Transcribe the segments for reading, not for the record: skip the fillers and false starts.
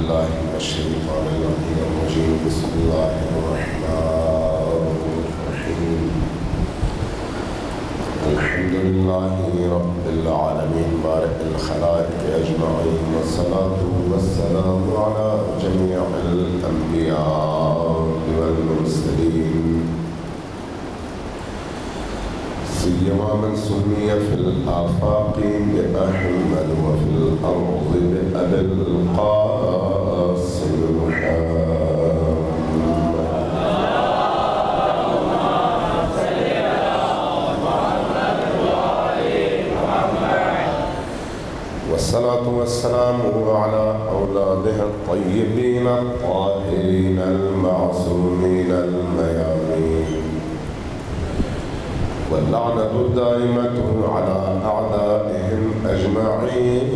بالله من الشيطان الرجيم. بسم الله الرحمن الرحيم. الحمد لله رب العالمين بارئ الخلائق أجمعين، والصلاة والسلام على جميع الأنبياء والمرسلين، سيما من سمي في الآفاق بأحمد وفي الأرض بأبي القاسم محمد. والصلاة والسلام على أولادها الطيبين الطاهرين المعصومين الميامين، واللعنة الدائمة على أعدائهم أجمعين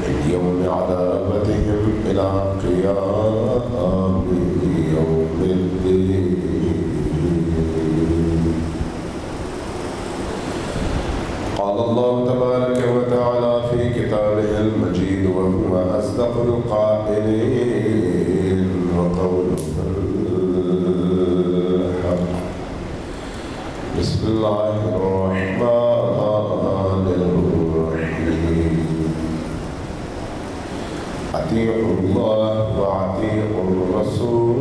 من يوم عذابتهم إلى قيام يوم الدين. قال الله تبارك وتعالى في كتابه المجيد وهو أصدق القائلين وقوله الحق. بسم الله الرحمن الرحيم. أطيعوا الله وأطيعوا الرسول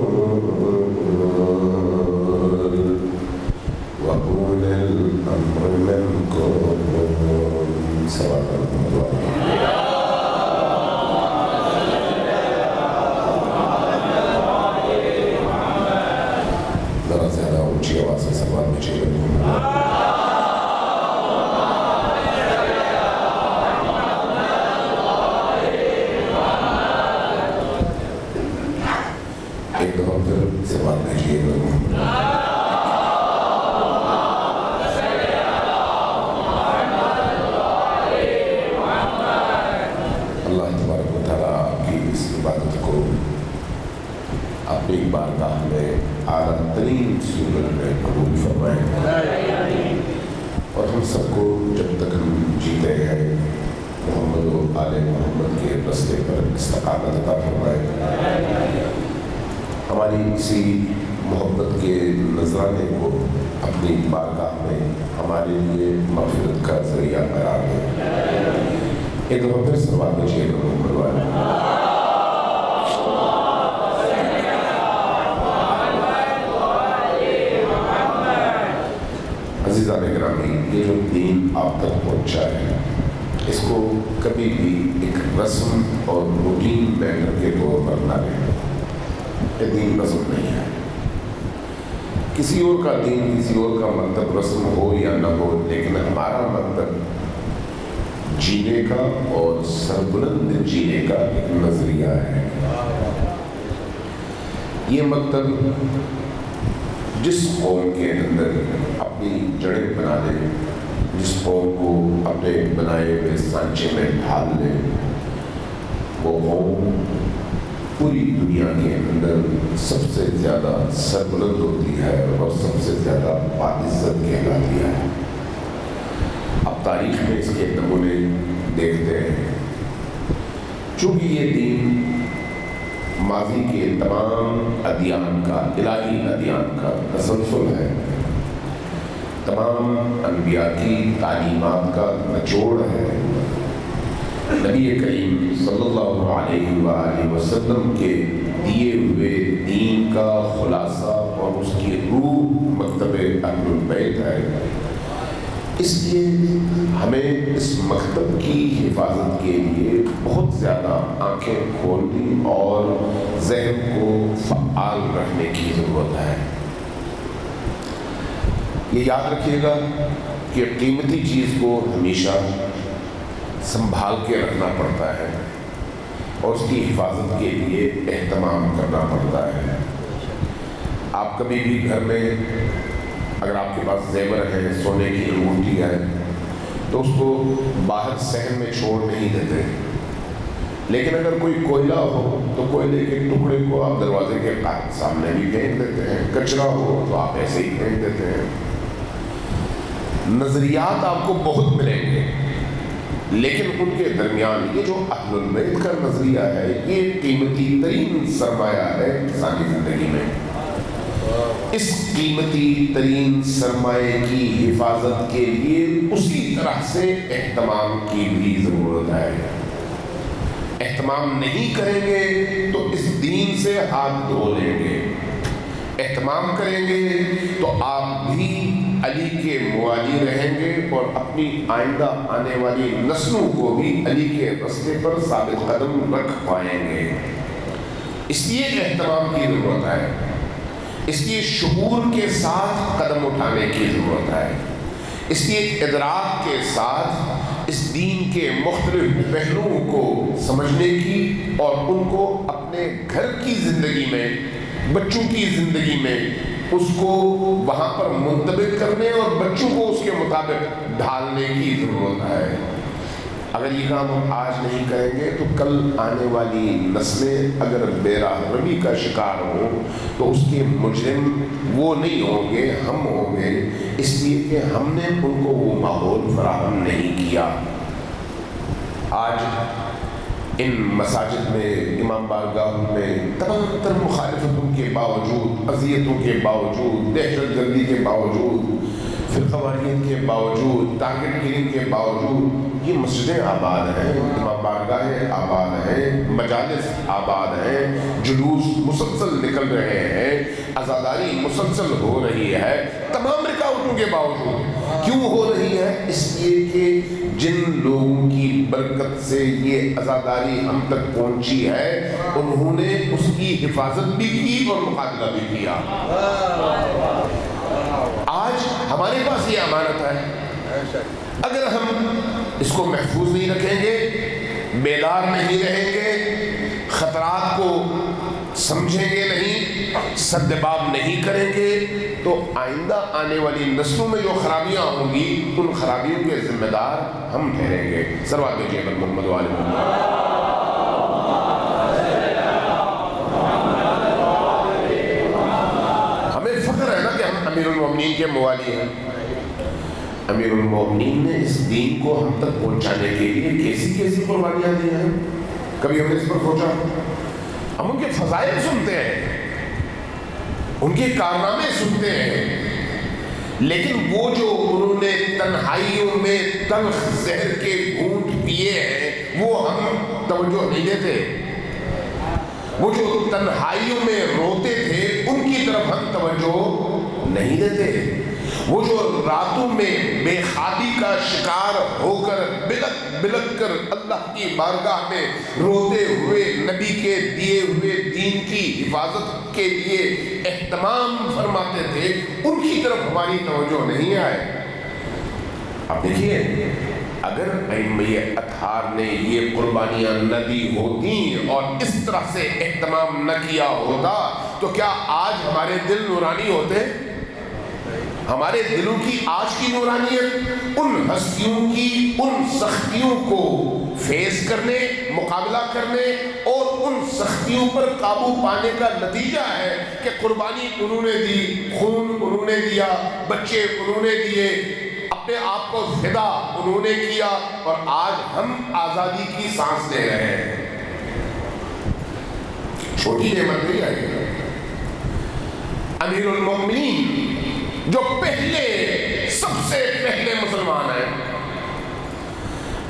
وأولي الأمر منكم. صلى الله عليه وسلم. ذرا زیادہ اونچی آواز سے سلوات میں چاہیے. ایک دفعہ پھر سلوات میں چاہیے. اپنی بارگاہ میں اعلیٰ ترین صورت میں قبول فرمائیں، اور ہم سب کو جب تک ہم جیتے ہیں محمد و آل محمد کے راستے پر استقامت عطا فرمائیں. ہماری اسی محبت کے نذرانے کو اپنی بارگاہ میں ہمارے لیے مغفرت کا ذریعہ قرار دیں. ایک دفعہ پھر سلوات بھیجیے محمد والے. عزیزان گرامی، یہ جو دین آپ تک پہنچا ہے، اس کو کبھی بھی ایک رسم اور روٹین میٹر کے طور پر نہ لیں. یہ دین رسم نہیں ہے. کسی اور کا دین، کسی اور کا مطلب رسم ہو یا نہ ہو، لیکن ہمارا مطلب جینے کا اور سربلند جینے کا ایک نظریہ ہے. یہ مطلب جس قوم کے اندر اپنی جڑیں بنا لے، جس قوم کو اپنے بنائے ہوئے سانچے میں ڈھال لے، وہ قوم پوری دنیا کے اندر سب سے زیادہ سربلند ہوتی ہے اور سب سے زیادہ باعزت کہلاتی ہے. اب تاریخ میں اس کے نمونے دیکھتے ہیں. چونکہ یہ دین ماضی کے تمام ادیان کا، الہی ادیان کا تسلسل ہے، تمام انبیاء کی تعلیمات کا نچوڑ ہے، نبی کریم صلی اللہ علیہ وآلہ وسلم کے دیے ہوئے دین کا خلاصہ اور اس کی روح مکتب اہل البیت ہے. اس لیے ہمیں اس مکتب کی حفاظت کے لیے بہت زیادہ آنکھیں کھولنے اور ذہن کو فعال رکھنے کی ضرورت ہے. یہ یاد رکھیے گا کہ قیمتی چیز کو ہمیشہ سنبھال کے رکھنا پڑتا ہے اور اس کی حفاظت کے لیے اہتمام کرنا پڑتا ہے. آپ کبھی بھی گھر میں اگر آپ کے پاس زیور ہے، سونے کی انگوٹھی ہے، تو اس کو باہر صحن میں چھوڑ نہیں دیتے. لیکن اگر کوئی کوئلہ ہو تو کوئلے کے ٹکڑے کو آپ دروازے کے سامنے بھی پھینک دیتے ہیں. کچرا ہو تو آپ ایسے ہی پھینک دیتے ہیں. نظریات آپ کو بہت ملیں گے لیکن ان کے درمیان یہ جو اہل البیت کا نظریہ ہے یہ قیمتی ترین سرمایہ ہے انسانی زندگی میں. اس قیمتی ترین سرمایہ کی حفاظت کے لیے اسی طرح سے اہتمام کی بھی ضرورت ہے. اہتمام نہیں کریں گے تو اس دین سے ہاتھ دھو لیں گے. اہتمام کریں گے تو آپ بھی علی کے موالی رہیں گے اور اپنی آئندہ آنے والی نسلوں کو بھی علی کے راستے پر ثابت قدم رکھ پائیں گے. اس لیے اہتمام کی ضرورت ہے. اس لیے شعور کے ساتھ قدم اٹھانے کی ضرورت ہے. اس لیے ادراک کے ساتھ اس دین کے مختلف پہلوؤں کو سمجھنے کی اور ان کو اپنے گھر کی زندگی میں، بچوں کی زندگی میں اس کو وہاں پر منطبق کرنے اور بچوں کو اس کے مطابق ڈھالنے کی ضرورت ہے. اگر یہ کام ہم آج نہیں کریں گے تو کل آنے والی نسلیں اگر بے راہ روی کا شکار ہوں تو اس کے مجرم وہ نہیں ہوں گے، ہم ہوں گے، اس لیے کہ ہم نے ان کو وہ ماحول فراہم نہیں کیا. آج ان مساجد میں، امام بارگاہ میں تمام تر مخالفتوں کے باوجود، اذیتوں کے باوجود، دہشت گردی کے باوجود، فرقہ واریت کے باوجود، ٹارگٹ کلنگ کے باوجود یہ مسجدیں آباد ہیں، امام بارگاہیں آباد ہیں، مجالس آباد ہیں، جلوس مسلسل نکل رہے ہیں، عزاداری مسلسل ہو رہی ہے تمام رکاوٹوں کے باوجود. کیوں ہو رہی ہے؟ اس لیے کہ جن لوگوں کی برکت سے یہ عزاداری ہم تک پہنچی ہے انہوں نے اس کی حفاظت بھی کی اور مقابلہ بھی کیا. آج ہمارے پاس یہ امانت ہے. اگر ہم اس کو محفوظ نہیں رکھیں گے، بیدار نہیں رہیں گے، خطرات کو سمجھیں گے نہیں، سدباب نہیں کریں گے تو آئندہ آنے والی نسلوں میں جو خرابیاں ہوں گی ان خرابیوں کے ذمہ دار ہم ٹھہریں گے. سلوات بھیجیے محمد وآل محمد. ہمیں فخر ہے نا کہ ہم امیر المومنین کے موالی ہیں. امیر المومنین نے اس دین کو ہم تک پہنچانے کے لیے کیسی کیسی قربانیاں دی ہیں. کبھی ہم نے اس پر سوچا؟ ہم ان کے فضائل سنتے ہیں، ان کے کارنامے سنتے ہیں، لیکن وہ جو انہوں نے تنہائیوں میں تلخ زہر کے گھونٹ پیے ہیں وہ ہم توجہ نہیں دیتے. وہ جو تنہائیوں میں روتے تھے ان کی طرف ہم توجہ نہیں دیتے. وہ جو راتوں میں بے خوابی کا شکار ہو کر بلک بلک کر اللہ کی بارگاہ میں روتے ہوئے نبی کے دیے ہوئے دین کی حفاظت کے لیے اہتمام فرماتے تھے ان کی طرف ہماری توجہ نہیں آئے. اب دیکھیے اگر ائمہ اطہار نے یہ قربانیاں نہ دی ہوتی اور اس طرح سے اہتمام نہ کیا ہوتا تو کیا آج ہمارے دل نورانی ہوتے؟ ہمارے دلوں کی آج کی نورانیت ان ہستیوں کی ان سختیوں کو فیس کرنے، مقابلہ کرنے اور ان سختیوں پر قابو پانے کا نتیجہ ہے کہ قربانی انہوں نے دی، خون انہوں نے دیا، بچے انہوں نے دیے، اپنے آپ کو فدا انہوں نے کیا اور آج ہم آزادی کی سانس لے رہے ہیں. چھوٹی نعمت نہیں آئی. امیر المومنین جو پہلے سب سے پہلے مسلمان ہیں،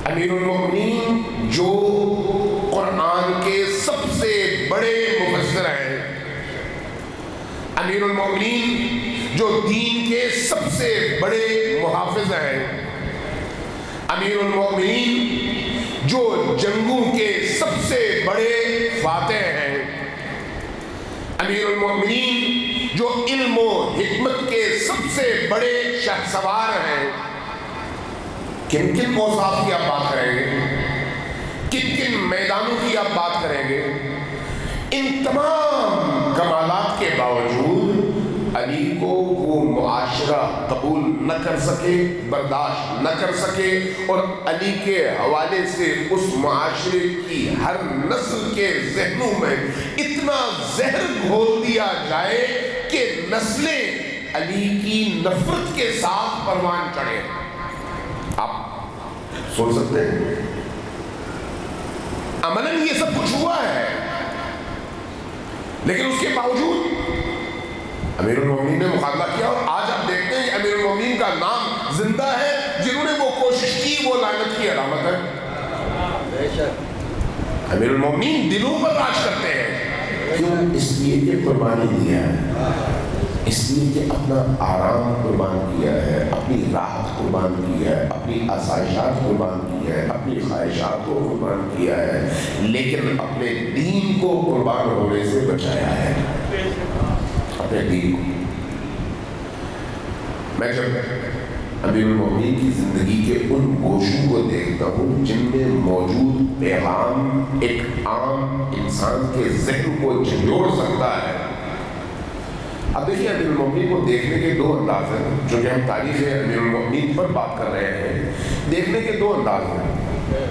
امیر المومنین جو قرآن کے سب سے بڑے مفسر ہیں، امیر المومنین جو دین کے سب سے بڑے محافظ ہیں، امیر المومنین جو جنگوں کے سب سے بڑے فاتح ہیں، امیر المومنین جو علم و حکمت کے سب سے بڑے شہسوار ہیں. کن کن اوصاف کی آپ بات کریں گے، کن کن میدانوں کی آپ بات کریں گے. ان تمام کمالات کے باوجود علی کو وہ معاشرہ قبول نہ کر سکے، برداشت نہ کر سکے اور علی کے حوالے سے اس معاشرے کی ہر نسل کے ذہنوں میں اتنا زہر گھول دیا جائے کہ نسلیں علی کی نفرت کے ساتھ پروان چڑھے. آپ سوچ سکتے ہیں؟ عملاً یہ سب کچھ ہوا ہے، لیکن اس کے باوجود امیر المومنین نے مقابلہ کیا، اور آج آپ دیکھتے ہیں امیر المومنین کا نام زندہ ہے، جنہوں نے وہ کوشش کی وہ لعنت کی علامت ہے۔ بے شک امیر المومنین دلوں پر راج کرتے ہیں، کیوں؟ اس لیے کہ قربانی دیا ہے، اس لیے کہ اپنا آرام قربان کیا ہے، اپنی راحت قربان کیا ہے، اپنی آسائشات قربان کی ہے، اپنی خواہشات کو قربان کیا ہے، لیکن اپنے دین کو قربان ہونے سے بچایا ہے، اپنے دین کو۔ میں جب امیر المومنین کی زندگی کے ان گوشوں کو دیکھتا ہوں جن میں موجود پیغام ایک عام انسان کے ذہن کو جھنجھوڑ سکتا ہے۔ اب دیکھیے امیر المومنین کو دیکھنے کے دو انداز ہیں، جو کہ ہم تاریخ امیر المومنین پر بات کر رہے ہیں، دیکھنے کے دو انداز ہیں۔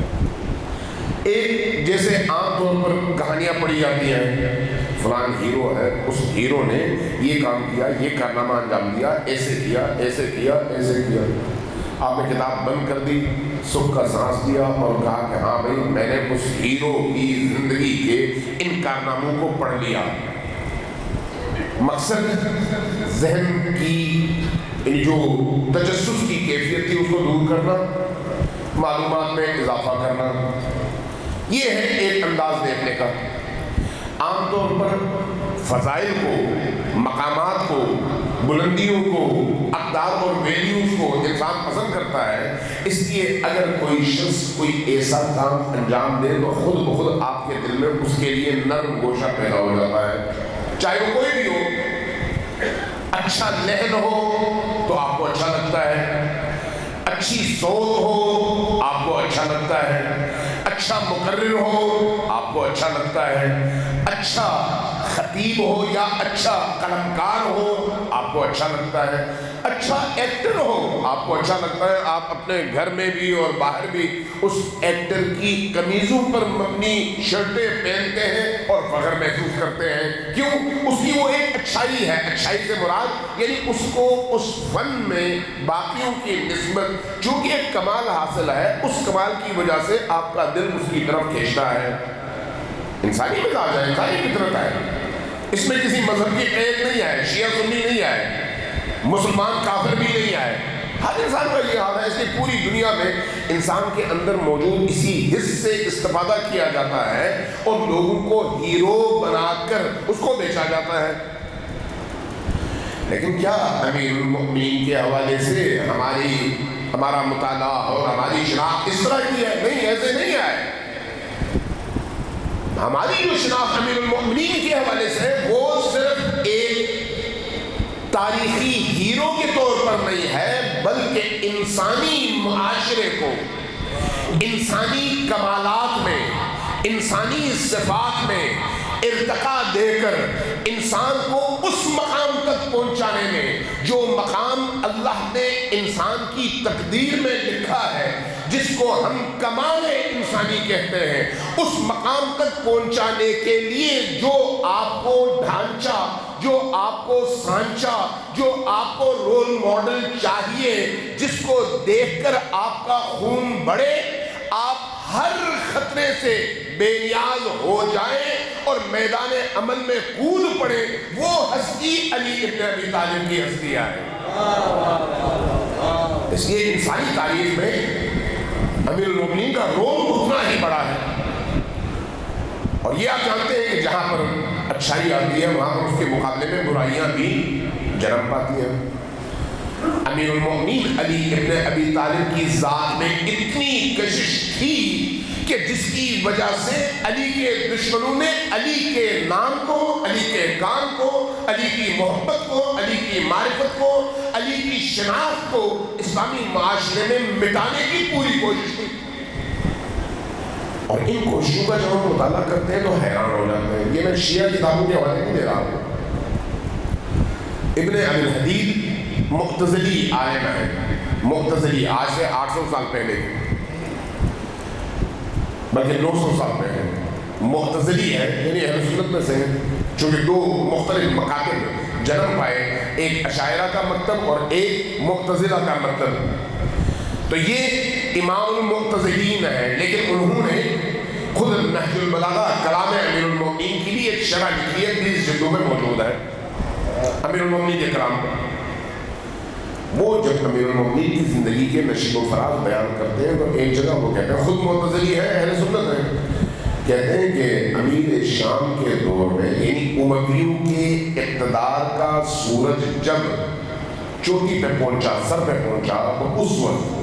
ایک جیسے عام طور پر کہانیاں پڑھی جاتی ہیں، فلان ہیرو ہے، اس ہیرو نے یہ کام کیا، یہ کارنامہ انجام دیا، ایسے کیا، ایسے کیا، ایسے کیا۔ آپ نے کتاب بند کر دی، سکھ کا سانس لیا اور کہا کہ ہاں بھائی میں نے اس ہیرو کی زندگی کے ان کارناموں کو پڑھ لیا۔ مقصد ذہن کی جو تجسس کی کیفیت تھی اس کو دور کرنا، معلومات میں اضافہ کرنا، یہ ہے ایک انداز دیکھنے کا۔ عام طور پر فضائل کو، مقامات کو، بلندیوں کو، اقدار اور ویلیوز کو انسان پسند کرتا ہے، اس لیے اگر کوئی شخص کوئی ایسا کام انجام دے تو خود بخود آپ کے دل میں اس کے لیے نرم گوشہ پیدا ہو جاتا ہے، چاہے وہ کوئی بھی ہو۔ اچھا لحن ہو تو آپ کو اچھا لگتا ہے، اچھی صوت ہو آپ کو اچھا لگتا ہے، اچھا مقرر ہو آپ کو اچھا لگتا ہے، اچھا خطیب ہو یا اچھا قلمکار ہو آپ کو اچھا لگتا ہے، اچھا ایکٹر ہو آپ کو اچھا لگتا ہے۔ آپ اپنے گھر میں بھی اور باہر بھی اس ایکٹر کی قمیضوں پر مبنی شرٹیں پہنتے ہیں اور فخر محسوس کرتے ہیں، کیوں؟ اس کی وہ ایک اچھائی ہے، اچھائی سے مراد یعنی اس کو اس فن میں باقیوں کی نسبت چونکہ ایک کمال حاصل ہے، اس کمال کی وجہ سے آپ کا دل اس کی طرف کھینچتا ہے۔ انسانی مزاج ہے، انسانی فطرت ہے، اس میں کسی مذہب کی قید نہیں ہے، شیعہ سنی نہیں ہے، مسلمان کافر بھی نہیں آئے، ہر انسان کا یہ حال ہے۔ اس لیے پوری دنیا میں انسان کے اندر موجود اسی حص سے استفادہ کیا جاتا ہے اور لوگوں کو ہیرو بنا کر اس کو بیچا جاتا ہے۔ لیکن کیا امیر المومنین کے حوالے سے ہمارا مطالعہ اور ہماری شناخت اس طرح کی ہے؟ نہیں، ایسے نہیں ہے۔ ہماری جو شناخت امیر المومنین کے حوالے سے وہ صرف ایک تاریخی ہیرو کے طور پر نہیں ہے، بلکہ انسانی معاشرے کو انسانی کمالات میں، انسانی صفات میں ارتقا دے کر انسان کو اس مقام تک پہنچانے میں جو مقام اللہ نے انسان کی تقدیر میں لکھا ہے، جس کو ہم کمال انسانی کہتے ہیں، اس مقام تک پہنچانے کے لیے جو آپ کو ڈھانچہ، جو آپ کو سانچہ، جو آپ کو رول ماڈل چاہیے، جس کو دیکھ کر آپ کا خون بڑھے، آپ ہر خطرے سے بے نیاز ہو جائیں اور میدان عمل میں کود پڑے، وہ ہستی علی ابن ابی طالب کی ہستیاں ہیں۔ اس لیے انسانی تاریخ میں امیر المومنین کا رول اتنا ہی بڑا ہے۔ اور یہ آپ جانتے ہیں کہ جہاں پر اچھائی آتی ہے وہاں پر اس کے مقابلے میں برائیاں بھی جنم پاتی ہیں۔ امیر المومنین علی ابن ابی طالب کی ذات میں اتنی کشش تھی کہ جس کی وجہ سے علی کے دشمنوں نے علی کے نام کو، علی کے کام کو، علی کی محبت کو، علی کی معرفت کو، علی کی شناخت کو اسلامی معاشرے میں مٹانے کی پوری کوشش کی۔ اور ان کوششوں کا جب ہم مطالعہ کرتے ہیں تو حیران ہو جاتے ہیں۔ یہ میں شیعہ کتابوں کے حوالے نہیں دے رہا ہوں۔ ابن ابی الحدید معتزلی عالم ہے، معتزلی آج سے 800 سال پہلے، بلکہ 900 سال پہلے معتزلی ہے، یعنی اہل سنت میں سے ہیں، چونکہ دو مختلف مکاتب جنم پائے، ایک اشاعرہ کا مکتب اور ایک معتزلہ کا مکتب۔ تو تو یہ امام المعتزلین ہے، لیکن انہوں نے خود نہج البلاغہ کلام امیر المومنین کی بھی ایک شرح لکھی ہے، 20 جلدوں میں موجود ہے امیر المومنین کے کلام پر۔ وہ جب امیر المومنین کی زندگی کے نشیب و فراز بیان کرتے ہیں تو ایک جگہ وہ کہتے ہیں، خود معتزلی ہے، اہل سنت ہے، کہتے ہیں کہ امیر شام کے دور میں یعنی امویوں کے اقتدار کا سورج جب چوٹی پہ پہنچا، سر پہ پہنچا، تو اس وقت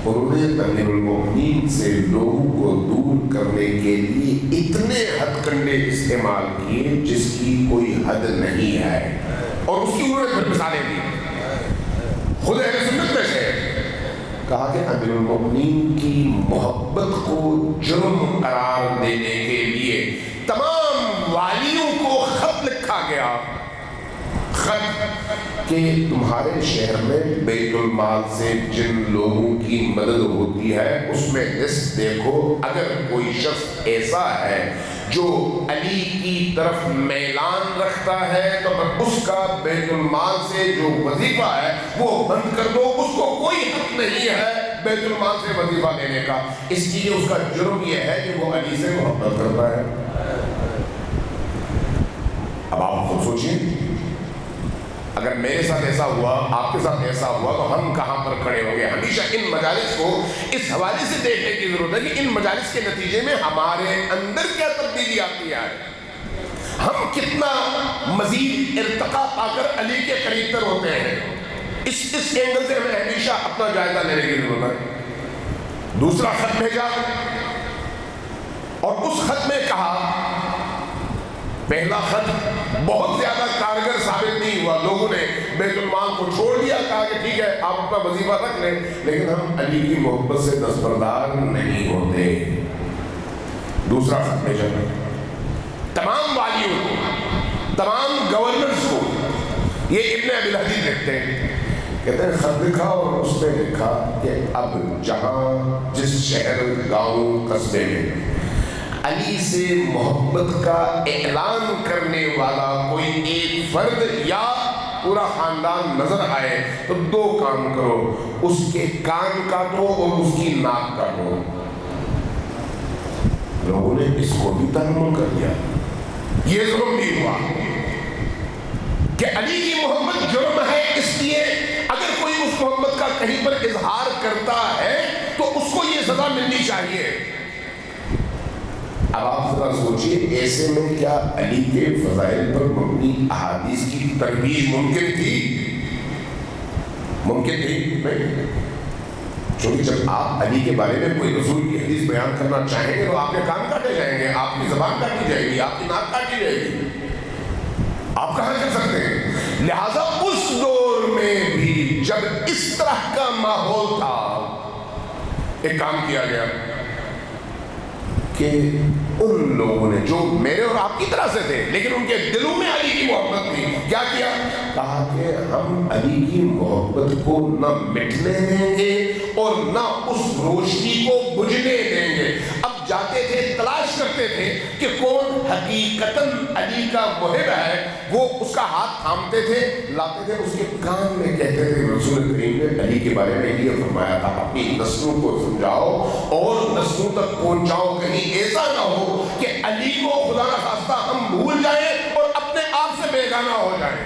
انہوں نے امیر المومنین سے لوگوں کو دور کرنے کے لیے اتنے ہتھ کنڈے استعمال کیے جس کی کوئی حد نہیں ہے، اور اس کی انہوں نے پھر مثالیں دی۔ خود اہل سنت میں سے کہا کہ امیر المومنین کی محبت کو جرم قرار دینے کے لیے تمام والیوں کو خط لکھا گیا، خط کہ تمہارے شہر میں بیت المال سے جن لوگوں کی مدد ہوتی ہے اس میں حصہ دیکھو، اگر کوئی شخص ایسا ہے جو علی کی طرف میلان رکھتا ہے تو اس کا بیت المال سے جو وظیفہ ہے وہ بند کر دو، اس کو کوئی حق نہیں ہے بیت المال سے وظیفہ لینے کا، اس لیے اس کا جرم یہ ہے کہ وہ علی سے محبت کرتا ہے۔ اب آپ خود سوچیں، اگر میرے ساتھ ایسا ہوا، آپ کے ساتھ ایسا ہوا، تو ہم کہاں پر کھڑے ہوں گے؟ ہمیشہ ان مجالس کو اس حوالے سے دیکھنے کی ضرورت ہے کہ ان مجالس کے نتیجے میں ہمارے اندر کیا تبدیلی آتی ہے، ہم کتنا مزید ارتقا پا کر علی کے قریب تر ہوتے ہیں۔ اس اینگل سے ہمیں ہمیشہ اپنا جائزہ لینے کی ضرورت ہے۔ دوسرا خط بھیجا اور اس خط میں کہا، پہلا خط بہت زیادہ کارگر ثابت نہیں ہوا، لوگوں نے بیت المال کو چھوڑ دیا، کہا کہ ٹھیک ہے آپ اپنا وظیفہ رکھ لیں، لیکن ہم علی کی محبت سے دستبردار نہیں ہوتے۔ دوسرا خط بھیجا تمام والیوں کو، تمام گورنرز کو، یہ ابن ابی الحدید لکھتے ہیں، کہتے ہیں خط لکھا اور اس میں لکھا کہ اب جہاں جس شہر، گاؤں، قصبے میں علی سے محبت کا اعلان کرنے والا کوئی ایک فرد یا پورا خاندان نظر آئے تو دو کام کرو، اس کے کان کاٹو اور اس کی ناک کاٹو۔ لوگوں نے اس کو بھی تحمل کر دیا، یہ ظلم بھی ہوا کہ علی کی محبت جرم ہے، اس لیے اگر کوئی اس محبت کا کہیں پر اظہار کرتا ہے تو اس کو یہ سزا ملنی چاہیے۔ اب آپ ذرا سوچئے، ایسے میں کیا علی کے فضائل پر مبنی احادیث کی ترویج ممکن تھی؟ ممکن تھی؟ نہیں، چونکہ جب آپ علی کے بارے میں کوئی رسول کی حدیث بیان کرنا چاہیں گے تو آپ کے کان کاٹے جائیں گے، آپ کی زبان کاٹی جائے گی، آپ کی ناک کاٹی جائے گی، آپ کہاں کر سکتے ہیں؟ لہذا اس دور میں بھی جب اس طرح کا ماحول تھا، ایک کام کیا گیا کہ ان لوگوں نے جو میرے اور آپ کی طرح سے تھے لیکن ان کے دلوں میں علی کی محبت تھی، کیا کیا؟ کہا کہ ہم علی کی محبت کو نہ مٹنے دیں گے اور نہ اس روشنی کو بجھنے دیں گے۔ اب جاتے تھے، تلاش کرتے تھے کہ کون حقیقتاً علی کا محب ہے، وہ اس کا ہاتھ تھامتے تھے، لاتے تھے، اس کے کان میں کہتے تھے رسول کریم نے علی کے بارے میں یہ فرمایا تھا، اپنی نسلوں کو سمجھاؤ اور نسلوں تک پہنچاؤ، کہیں ایسا نہ ہو کہ علی کو خدا نہ خواستہ ہم بھول جائیں اور اپنے آپ سے بیگانہ ہو جائیں۔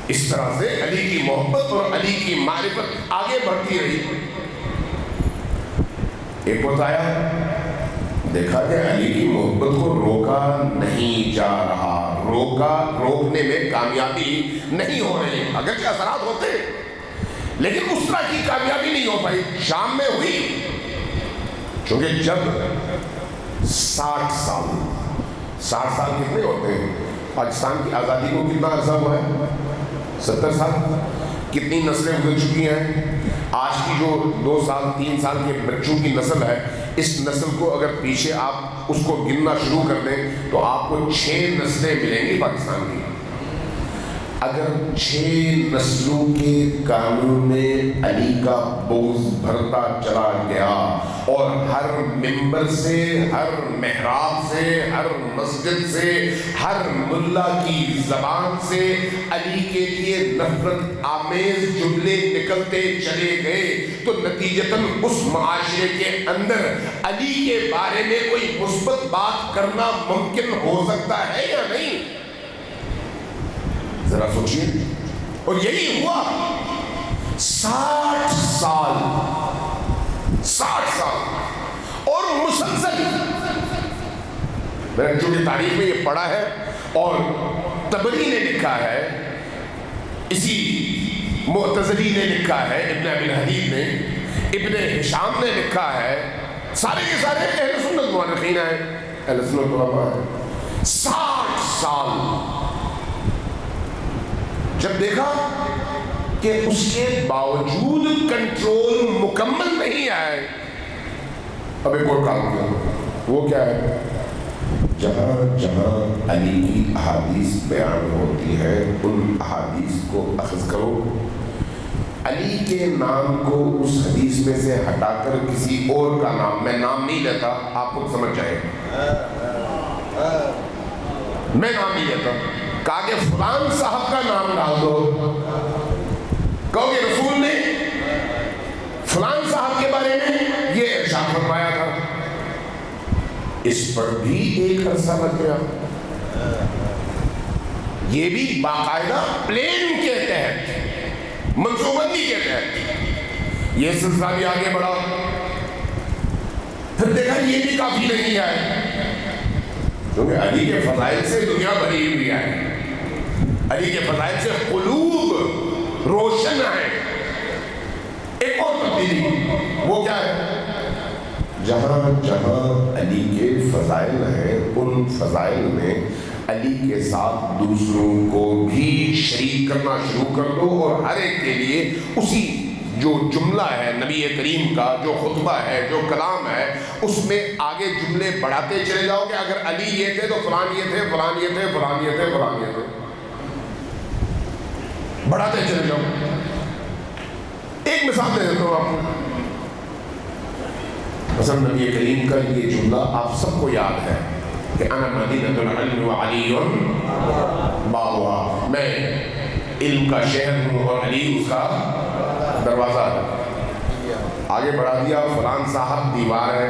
اس طرح سے علی کی محبت اور علی کی معرفت آگے بڑھتی رہی۔ ایک وقت آیا، دیکھا کہ علی کی محبت کو روکا نہیں جا رہا، روکنے میں کامیابی نہیں ہو رہی، اگرچہ اثرات ہوتے لیکن اس طرح کی کامیابی نہیں ہو پائی۔ شام میں ہوئی، چونکہ جب 60 سال کتنے ہوتے ہیں؟ پاکستان کی آزادی کو کتنا عرصہ ہوا ہے؟ 70 سال۔ کتنی نسلیں گزر چکی ہیں؟ آج کی جو 2 سال 3 سال کے بچوں کی نسل ہے، اس نسل کو اگر پیچھے آپ اس کو گننا شروع کر دیں تو آپ کو 6 نسلیں ملیں گی پاکستان کی۔ اگر 6 نسلوں کے کانوں میں علی کا بغض بھرتا چلا گیا اور ہر ممبر سے، ہر محراب سے، ہر مسجد سے، ہر ملا کی زبان سے علی کے لیے نفرت آمیز جملے نکلتے چلے گئے تو نتیجتاً اس معاشرے کے اندر علی کے بارے میں کوئی مثبت بات کرنا ممکن ہو سکتا ہے یا نہیں؟ ذرا سوچیے۔ اور یہی ہوا 60 سال اور مسلسل۔ میں نے چونکہ تاریخ میں یہ پڑھا ہے اور طبری نے لکھا ہے، اسی معتزلی نے لکھا ہے، ابن ابی الحدید نے، ابن ہشام نے لکھا ہے، سارے کے سارے اہل سنت مورخین ہیں، اہل سنت علماء ہیں۔ 60 سال جب دیکھا کہ اس کے باوجود کنٹرول مکمل نہیں آئے، اب ایک اور کام کیا۔ وہ کیا ہے؟ جہاں جہاں علی کی احادیث بیان ہوتی ہے ان احادیث کو اخذ کرو، علی کے نام کو اس حدیث میں سے ہٹا کر کسی اور کا نام، میں نام نہیں لیتا، آپ کو سمجھ جائے، میں نام نہیں لیتا، کہا کہ فلان صاحب کا نام ڈال دو، کہو کہ رسول نے فلان صاحب کے بارے میں یہ ارشاد فرمایا تھا، اس پر بھی ایک عرصہ لگ گیا۔ یہ بھی باقاعدہ پلان کے تحت، منصوبہ بندی کے تحت یہ سلسلہ بھی آگے بڑھا۔ پھر دیکھا یہ بھی کافی نہیں آئے، کیونکہ علی کے فضائل سے دنیا بھری ہوئی ہے، علی کے فضائل سے قلوب روشن ہے۔ ایک اور تبدیلی، وہ کیا ہے؟ جہاں جہاں علی کے فضائل ہیں ان فضائل میں علی کے ساتھ دوسروں کو بھی شریک کرنا شروع کر دو، اور ہر ایک کے لیے اسی جو جملہ ہے نبی کریم کا، جو خطبہ ہے، جو کلام ہے، اس میں آگے جملے بڑھاتے چلے جاؤ کہ اگر علی یہ تھے تو فلان یہ تھے، فلان یہ تھے، فلان یہ تھے، فلان یہ تھے، بڑھاتے چلے جاؤ۔ ایک مثال دے دیتا ہوں آپ کو، مثلا نبی کریم کا یہ جملہ آپ سب کو یاد ہے کہ انا مدینۃ العلم وعلی بابها، میں علم کا شہر ہوں اور علی اس کا دروازہ ہے۔ آگے بڑھا دیا، فلان صاحب دیوار ہے،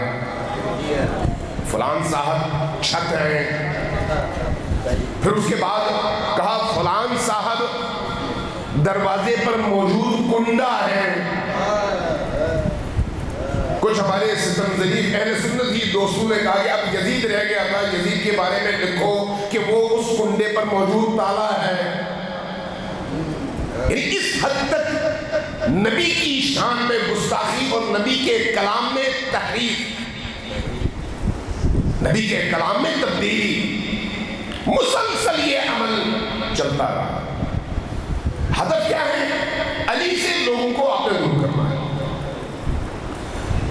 فلان صاحب چھت ہے، پھر اس کے بعد کہا فلان صاحب دروازے پر موجود کنڈا ہے۔ کچھ ہمارے ستم ظریف اہل سنت ہی دوستوں نے کہا کہ اب یزید رہ گیا تھا، یزید کے بارے میں لکھو کہ وہ اس کنڈے پر موجود تالا ہے۔ یعنی اس حد تک نبی کی شان میں گستاخی اور نبی کے کلام میں تحریف، نبی کے کلام میں تبدیلی، مسلسل یہ عمل چلتا رہا۔ ہدف کیا ہے؟ علی سے لوگوں کو آپ نے دور کرنا ہے۔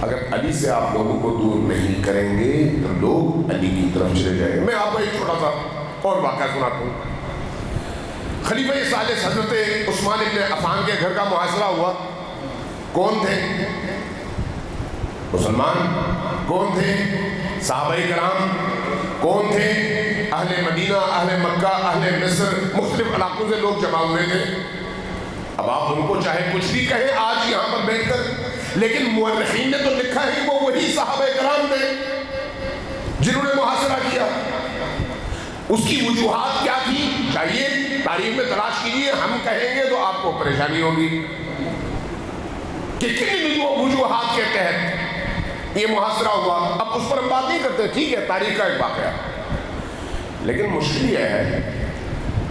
اگر علی سے آپ لوگوں کو دور نہیں کریں گے تو لوگ علی کی طرف چلے جائیں گے۔ میں آپ کو ایک چھوٹا سا اور واقعہ سناتا ہوں۔ خلیفہ ثالث حضرت عثمان ابن عفان کے گھر کا محاصرہ ہوا۔ کون تھے؟ مسلمان کون تھے؟ صحابہ کرام کون تھے؟ اہل مدینہ، اہل مکہ، اہل مصر، مختلف علاقوں سے لوگ جمع ہوئے تھے۔ اب آپ ان کو چاہے کچھ بھی کہیں آج یہاں پر بیٹھ کر، لیکن مورخین نے تو لکھا ہے کہ وہ وہی صحابہ کرام تھے جنہوں نے محاصرہ کیا۔ اس کی وجوہات کیا تھی؟ چاہیے تاریخ میں تلاش کیجیے، ہم کہیں گے تو آپ کو پریشانی ہوگی کہ کن وجوہات کے تحت یہ محاصرہ ہوا۔ اب اس پر ہم بات نہیں کرتے، ٹھیک ہے، تاریخ کا ایک واقعہ، لیکن مشکل یہ ہے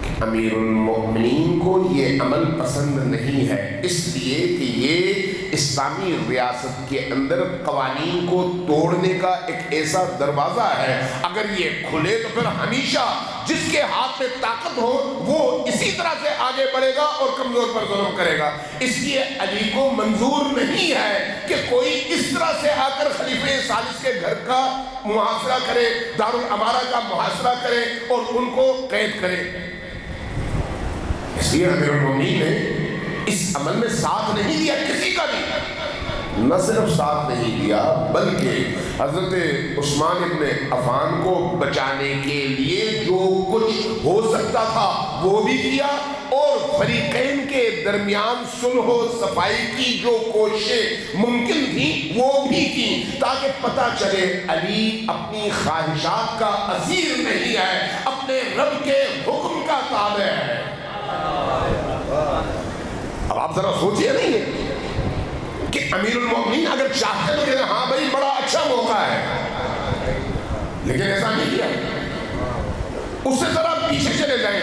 کہ امیر المؤمنین کو یہ عمل پسند نہیں ہے، اس لیے کہ یہ اسلامی ریاست کے اندر قوانین کو توڑنے کا ایک ایسا دروازہ ہے، اگر یہ کھلے تو پھر ہمیشہ جس کے ہاتھ میں طاقت ہو وہ اسی طرح سے آگے بڑھے گا اور کمزور پر ظلم کرے گا۔ اس لیے علی کو منظور نہیں ہے کہ کوئی اس طرح سے آ کر خلیفہ ثالث کے گھر کا محاصرہ کرے، دارالامارہ کا محاصرہ کرے اور ان کو قید کرے۔ اس لیے امیر المومنین نے اس عمل میں ساتھ نہیں دیا کسی کا بھی، نہ صرف ساتھ نہیں دیا بلکہ حضرت عثمان ابن عفان کو بچانے کے لیے جو کچھ ہو سکتا تھا وہ بھی کیا، اور فریقین کے درمیان صلح و صفائی کی جو کوششیں ممکن تھیں وہ بھی کی، تاکہ پتہ چلے علی اپنی خواہشات کا اسیر نہیں ہے، اپنے رب کے حکم کا تابع ہے۔ اب آپ ذرا سوچئے نہیں ہے کہ امیر المومنین اگر چاہتے تو کہتے ہاں بھائی بڑا اچھا موقع ہے، لیکن ایسا نہیں کیا۔ اس سے ذرا پیچھے چلے جائیں،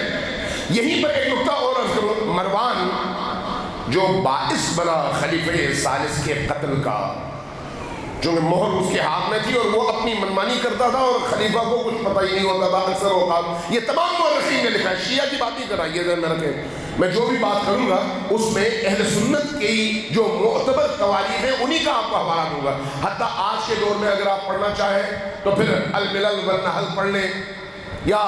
یہیں پر ایک نقطہ اور عرض کروں۔ مروان جو باعث بنا خلیفہ ثالث کے قتل کا، چونکہ مہر اس کے ہاتھ میں تھی اور وہ اپنی منمانی کرتا تھا اور خلیفہ کو کچھ پتہ ہی نہیں ہوتا تھا اکثر اوقات، یہ تمام مورخین نے لکھا ہے، شیعہ کی بات نہیں کر رہا، یہ ذہن میں رکھیں، میں جو بھی بات کروں گا اس میں اہل سنت کی جو معتبر تواریخ ہیں انہی کا آپ کو حوالہ دوں گا۔ حتیٰ آج کے دور میں اگر آپ پڑھنا چاہیں تو پھر الملل والنحل پڑھ لیں، یا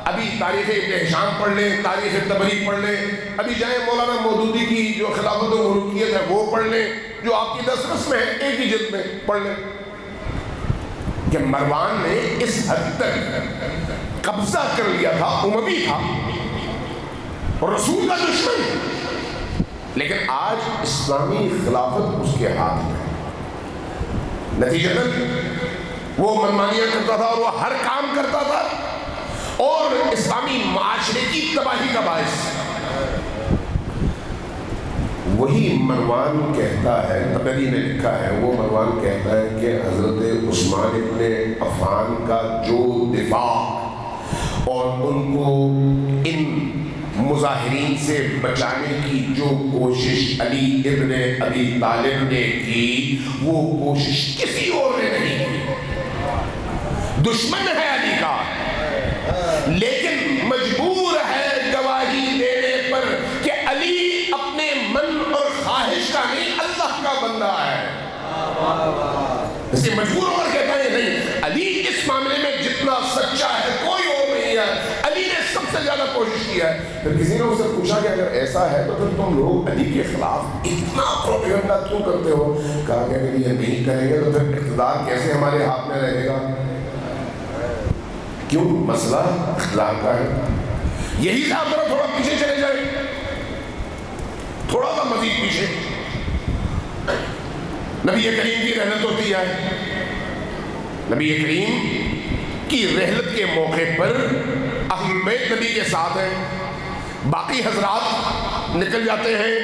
ابھی تاریخ ابن ہشام پڑھ لیں، تاریخ طبری پڑھ لیں، ابھی جائیں مولانا مودودی کی جو خلافت و ملوکیت ہے وہ پڑھ لیں، جو آپ کی دسترس میں ہے، ایک ہی جلد میں پڑھ لیں، کہ مروان نے اس حد تک قبضہ کر لیا تھا، اموی تھا اور رسول کا دشمن، لیکن آج اسلامی خلافت اس کے ہاتھ میں، نتیجتاً وہ منمانیاں کرتا تھا اور وہ ہر کام کرتا تھا اور اسلامی معاشرے کی تباہی کا باعث۔ وہی مروان کہتا ہے، طبری نے لکھا ہے، وہ مروان کہتا ہے کہ حضرت عثمان ابن عفان کا جو دفاع اور ان کو ان مظاہرین سے بچانے کی جو کوشش علی ابن ابی طالب نے کی، وہ کوشش کسی اور نے نہیں کی۔ دشمن ہے علی کا، لیکن مجبور ہے گواہی دینے پر کہ علی اپنے من اور خواہش کا نہیں، اللہ کا بندہ ہے، اسے مجبور ہو کر کہتا ہے نہیں، علی اس معاملے میں جتنا سچا ہے کوئی اور نہیں ہے، علی نے سب سے زیادہ کوشش کی ہے۔ پھر کسی نے اس سے پوچھا کہ اگر ایسا ہے تو پھر تم لوگ علی کے خلاف اتنا پروپیگنڈا کیوں کرتے ہو؟ کہا کہ اگر یہ نہیں کریں گے تو پھر اقتدار کیسے ہمارے ہاتھ میں رہے گا؟ کیوں؟ مسئلہ اقتدار کا ہے۔ یہی سے آپ ذرا تھوڑا پیچھے چلے جائیں، تھوڑا سا مزید پیچھے، نبی کریم کی رحلت ہوتی ہے، نبی کریم کی رحلت کے موقع پر اہل بیت نبی کے ساتھ ہیں، باقی حضرات نکل جاتے ہیں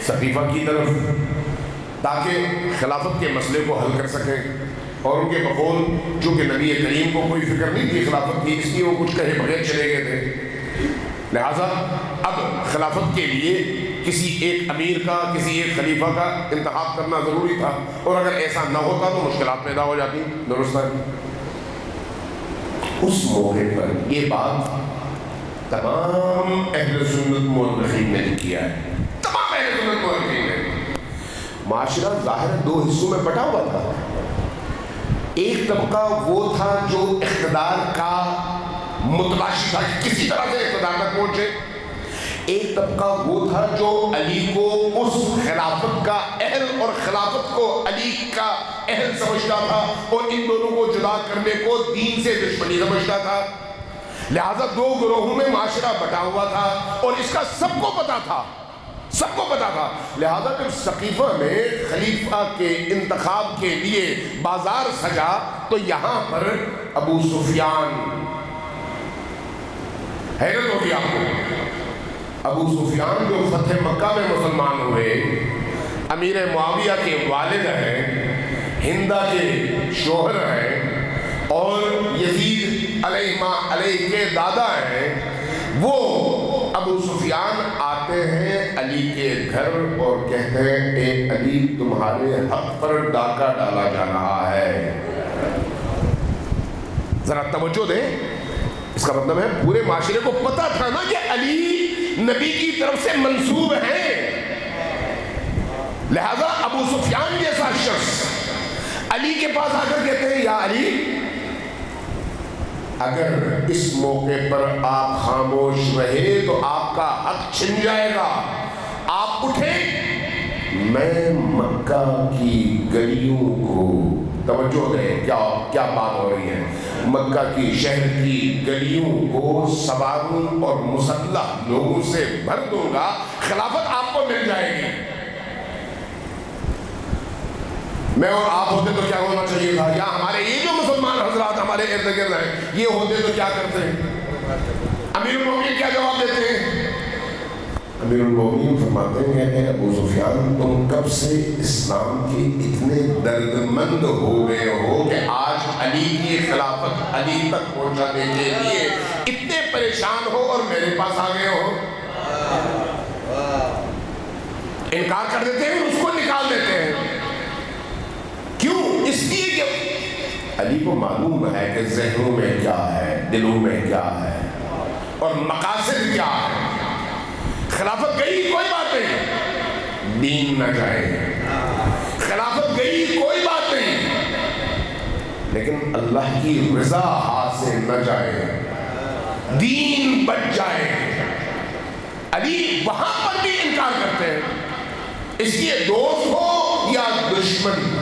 صفیفہ کی طرف تاکہ خلافت کے مسئلے کو حل کر سکیں، اور ان کے بقول چونکہ نبی کریم کو کوئی فکر نہیں تھی خلافت کی، اس لیے وہ کچھ کہے بغیر چلے گئے تھے، لہٰذا اب خلافت کے لیے کسی ایک امیر کا، کسی ایک خلیفہ کا انتخاب کرنا ضروری تھا، اور اگر ایسا نہ ہوتا تو مشکلات پیدا ہو جاتی۔ درست ہے؟ اس موقع پر یہ بات تمام اہل سنت مورخین نے کیا ہے، تمام اہل سنت مورخین نے۔ معاشرہ ظاہر دو حصوں میں بٹا ہوا تھا، ایک طبقہ وہ تھا جو اقتدار کا متلاشی تھا، کسی طرح سے اقتدار تک پہنچے، ایک طبقہ وہ تھا جو علی کو اس خلافت کا اہل اور خلافت کو علی کا اہل سمجھتا تھا، اور ان دونوں کو جدا کرنے کو دین سے دشمنی سمجھتا تھا، لہذا دو گروہوں میں معاشرہ بٹا ہوا تھا، اور اس کا سب کو پتا تھا، سب کو پتا تھا، لہذا جب سقیفہ میں خلیفہ کے انتخاب کے لیے بازار سجا تو یہاں پر ابو سفیان، حیرت ہوگی آپ کو، ابو سفیان جو فتح مکہ میں مسلمان ہوئے، امیر معاویہ کے والد ہیں، ہندہ کے شوہر ہیں، اور یزید علیہ کے دادا ہیں، وہ ابو سفیان آتے ہیں علی کے گھر اور کہتے ہیں اے علی تمہارے حق پر ڈاکہ ڈالا جا رہا ہے۔ ذرا توجہ دیں، اس کا مطلب ہے پورے معاشرے کو پتا تھا نا کہ علی نبی کی طرف سے منسوب ہیں، لہذا ابو سفیان جیسا شخص علی کے پاس آ کر کہتے ہیں یا علی اگر اس موقع پر آپ خاموش رہے تو آپ کا حق چھن جائے گا. آپ اٹھیں. میں مکہ کی گلیوں کو توجہ دیں, کیا بات ہو رہی ہے. مکہ کی شہر کی گلیوں کو سواروں اور مسلح لوگوں سے بھر دوں گا. خلافت آپ کو مل جائے گی. میں اور آپ ہوتے تو کیا ہونا چاہیے تھا, یا ہمارے یہ جو مسلمان حضرات ہمارے ارد گرد ہیں یہ ہوتے تو کیا کرتے ہیں؟ امیر المومنین کیا جواب دیتے ہیں؟ امیر المومنین فرماتے ہیں کہ ابو سفیان تم کب سے اسلام کے اتنے دردمند ہو گئے ہو کہ آج علی کی خلافت علی تک پہنچانے کے لیے اتنے پریشان ہو اور میرے پاس آ گئے ہو. انکار کر دیتے ہیں, اس کو نکال دیتے ہیں. کیوں؟ اس لیے کہ علی کو معلوم ہے کہ ذہنوں میں کیا ہے, دلوں میں کیا ہے اور مقاصد کیا ہے. خلافت گئی کوئی بات نہیں, دین نہ جائے. خلافت گئی کوئی بات نہیں, لیکن اللہ کی رضا ہاتھ سے نہ جائے, دین بچ جائے. علی وہاں پر بھی انکار کرتے ہیں. اس لیے دوست ہو یا دشمن,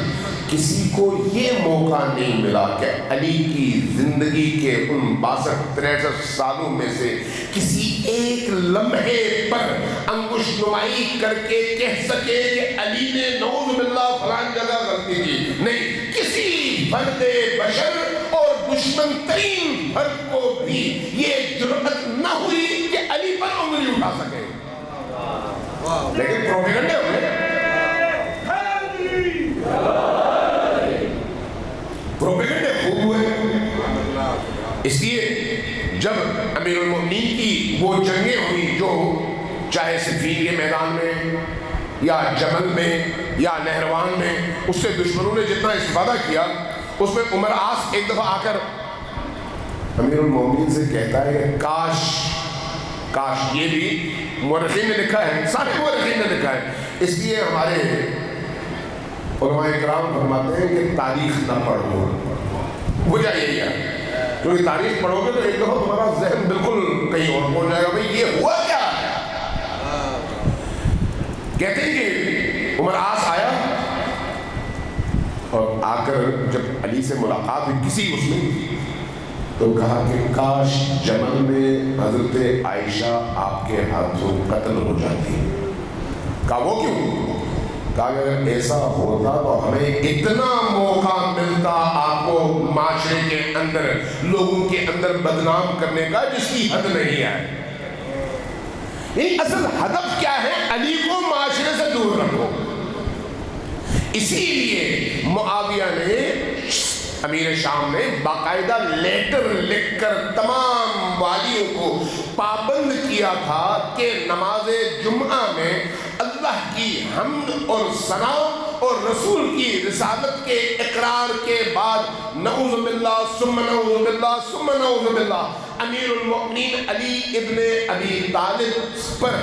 کسی کو یہ موقع نہیں ملا کہ علی کی زندگی کے ان 62-63 سالوں میں سے کسی ایک لمحے پر انگشت نمائی کر کے کہہ سکے کہ علی نے نعوذ باللہ فلان جگہ غلطی کی. نہیں, کسی فرد بشر اور دشمن ترین فرد کو بھی یہ جرأت نہ ہوئی کہ علی پر انگلی اٹھا سکے. لیکن پروپیگنڈے ہوئے, پروپیگنڈے خوب ہوئے. اس لیے جب امیر المومنین کی وہ جنگیں ہوئی جو چاہے صفین کے میدان میں یا جبل میں یا نہروان میں, اس سے دشمنوں نے جتنا استفادہ کیا, اس میں عمر عاص ایک دفعہ آ کر امیر المومنین سے کہتا ہے کہ کاش, یہ بھی مورخین نے لکھا ہے, سارے مورخین نے لکھا ہے. اس لیے ہمارے علماء کرام فرماتے ہیں کہ تاریخ نہ پڑھو. وجہ یہی ہے, کیونکہ تاریخ پڑھو گے تو ایک دفعہ تمہارا ذہن بالکل کہیں اور پہنچ جائے گا, بھئی یہ ہوا کیا ہے. کہتے ہیں کہ عمر عاص آیا اور آ کر جب علی سے ملاقات ہوئی کسی اس میں, تو کہا کہ کاش جمل میں حضرت عائشہ آپ کے ہاتھوں قتل ہو جاتی. کہا وہ کیوں؟ کہا کہ اگر ایسا ہوتا تو ہمیں اتنا موقع ملتا آپ کو معاشرے کے اندر, لوگوں کے اندر بدنام کرنے کا جس کی حد نہیں ہے. اصل ہدف کیا ہے؟ علی کو معاشرے سے دور رکھو. اسی لیے معاویہ نے, امیر شام نے باقاعدہ لیٹر لکھ کر تمام والیوں کو پابند کیا تھا کہ نماز جمعہ میں اللہ کی حمد اور ثنا اور رسول کی رسالت کے اقرار کے بعد نعوذ باللہ ثم نعوذ باللہ ثم نعوذ باللہ امیر المؤمنین علی ابن ابی طالب پر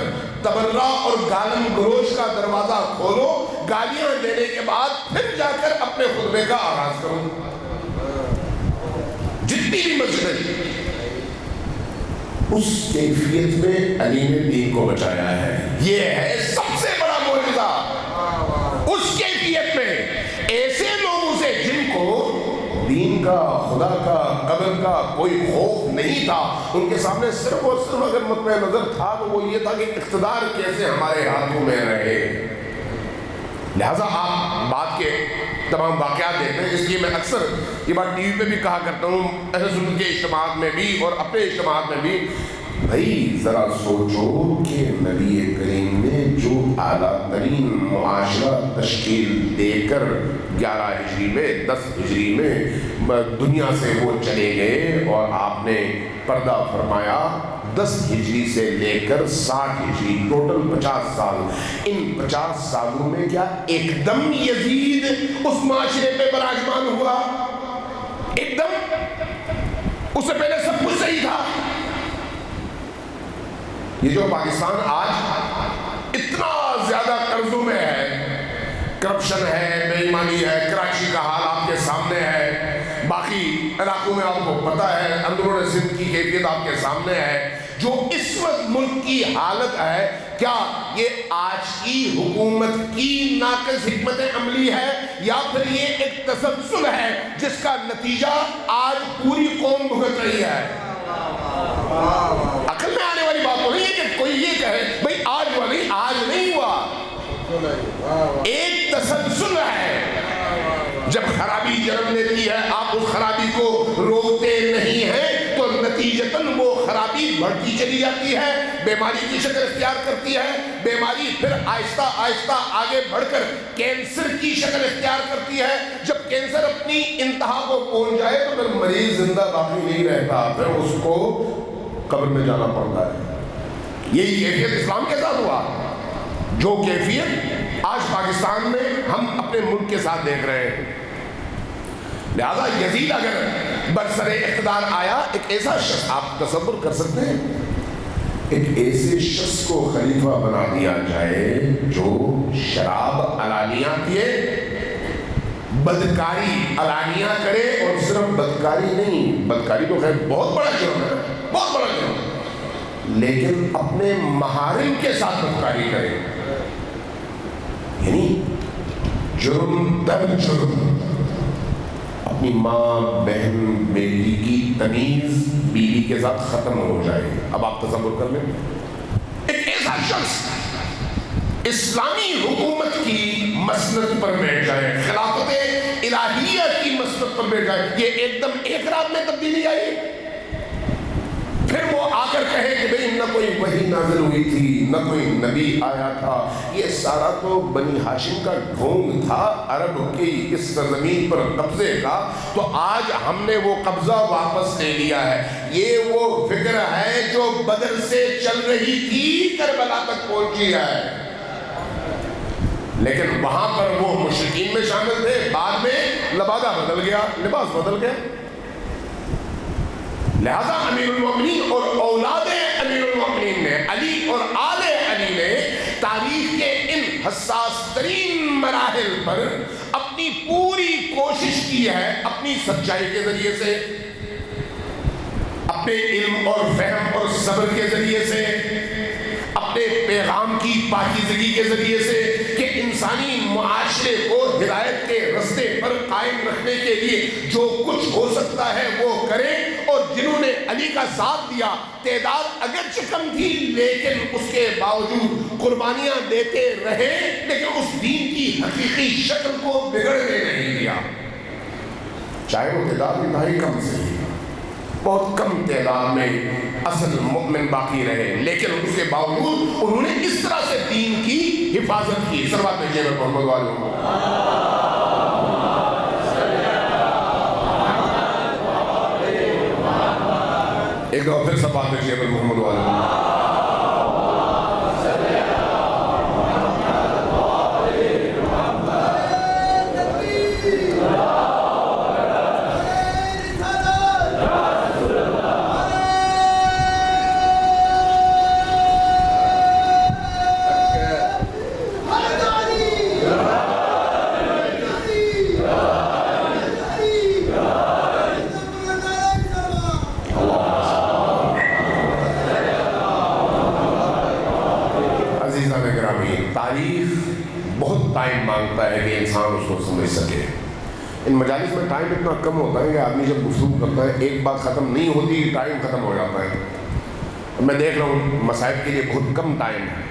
تبرہ اور گالم گلوچ کا دروازہ کھولو, گالیاں دینے کے بعد پھر جا کر اپنے خطبے کا آغاز کرو. جتنی بھی مسجد اس کیفیت میں علی نے دین کو بچایا ہے. یہ ہے سب سے بڑا معجزہ. اس کیفیت میں ایسے لوگوں سے جن کو دین کا, خدا کا, قبر کا کوئی خوف نہیں تھا, ان کے سامنے صرف اور صرف اگر مطمع نظر تھا تو وہ یہ تھا کہ اقتدار کیسے ہمارے ہاتھوں میں رہے. لہٰذا آپ بات کے تمام واقعات دیکھتے ہیں. اس لیے میں اکثر یہ بات ٹی وی پہ بھی کہا کرتا ہوں, اہل سنت کے اجتماعات میں بھی اور اپنے اجتماعات میں بھی, بھائی ذرا سوچو کہ نبی کریم نے جو اعلیٰ ترین معاشرہ تشکیل دے کر 11 ہجری میں 10 ہجری میں دنیا سے وہ چلے گئے, اور آپ نے پردہ فرمایا 10 ہجری سے لے کر 60 ہجری, ٹوٹل 50 سال. ان 50 سالوں میں کیا ایک دم یزید اس معاشرے پہ براجمان ہوا؟ ایک دم؟ اس سے پہلے سب کچھ صحیح تھا. یہ جو پاکستان آج اتنا زیادہ قرضوں میں ہے, کرپشن ہے, بے ایمانی ہے, کراچی کا حال آپ کے سامنے ہے, باقی علاقوں میں آپ کو پتہ ہے، اندرون سندھ کی کیفیت آپ کے سامنے ہے۔ جو اس وقت ملک کی حالت ہے، کیا یہ آج کی حکومت کی ناقص حکمت عملی ہے یا پھر یہ ایک تسلسل ہے جس کا نتیجہ آج پوری قوم بھگت رہی ہے؟ عقل میں آنے والی بات تو نہیں ہے کہ کوئی یہ کہے بھئی آج نہیں ہوا۔ ایک تسلسل ہے، جب خرابی جنم لیتی ہے آپ اس خرابی کو روکتے نہیں ہیں تو نتیجتاً وہ خرابی بڑھتی چلی جاتی ہے، بیماری کی شکل اختیار کرتی ہے، بیماری پھر آہستہ آہستہ آگے بڑھ کر کینسر کی شکل اختیار کرتی ہے۔ جب کینسر اپنی انتہا کو پہنچ جائے تو پھر مریض زندہ باقی نہیں رہتا، پھر اس کو قبر میں جانا پڑتا ہے۔ یہی کیفیت اسلام کے ساتھ ہوا، جو کیفیت آج پاکستان میں ہم اپنے ملک کے ساتھ دیکھ رہے ہیں۔ لہذا یزید اگر برسر اقتدار آیا، ایک ایسا شخص آپ تصور کر سکتے ہیں، ایک ایسے شخص کو خلیفہ بنا دیا جائے جو شراب علانیہ پیے، بدکاری علانیہ کرے، اور صرف بدکاری نہیں، بدکاری تو خیر بہت بڑا جرم ہے، بہت بڑا جرم ہے، لیکن اپنے محارم کے ساتھ بدکاری کرے، یعنی جرم در جرم، اپنی ماں بہن بیٹی کی تمیز بیوی کے ساتھ ختم ہو جائے۔ اب آپ تصور کر لیں، ایک ایسا شخص اسلامی حکومت کی مسند پر بیٹھ جائے، خلافت الہیہ کی مسند پر بیٹھ جائے، یہ ایک دم ایک رات میں تبدیلی آئی۔ پھر وہ آ کر کہے کہ بھئی نہ کوئی وحی نازل ہوئی تھی، نہ کوئی نبی آیا تھا، یہ سارا تو بنی ہاشم کا ڈھونگ تھا عرب کی اس سرزمین پر قبضے کا، تو آج ہم نے وہ قبضہ واپس لے لیا ہے۔ یہ وہ فکر ہے جو بدر سے چل رہی تھی، کربلا تک پہنچی ہے، لیکن وہاں پر وہ مشرکین میں شامل تھے، بعد میں لبادہ بدل گیا، لباس بدل گیا۔ لہذا امیر المومنین اور اولاد امیر المومنین نے، علی اور آل علی نے تاریخ کے ان حساس ترین مراحل پر اپنی پوری کوشش کی ہے، اپنی سچائی کے ذریعے سے، اپنے علم اور فہم اور صبر کے ذریعے سے، اپنے پیغام کی پاکیزگی کے ذریعے سے، کہ انسانی معاشرے کو ہدایت کے رستے پر قائم رکھنے کے لیے جو کچھ ہو سکتا ہے وہ کریں۔ اور جنہوں نے علی کا ساتھ دیا، تعداد اگرچہ کم تھی لیکن اس کے باوجود قربانیاں دیتے رہے، لیکن اس دین کی حقیقی شکل کو بگڑنے نہیں دیا، چاہے وہ تعداد انتہائی کم سے، بہت کم تعداد میں اصل مؤمن باقی رہے، لیکن اس کے باوجود انہوں نے اس طرح سے دین کی حفاظت کی۔ صلوات بھیجیے محمد والوں۔ ایک دفعہ پھر صلوات بھیجیے محمد والوں۔ تاریخ بہت ٹائم مانگتا ہے کہ انسان اس کو سمجھ سکے۔ ان مجالس میں ٹائم اتنا کم ہوتا ہے کہ آدمی جب گفتگو کرتا ہے ایک بات ختم نہیں ہوتی، ٹائم ختم ہو جاتا ہے۔ میں دیکھ رہا ہوں مسائل کے لیے بہت کم ٹائم ہے،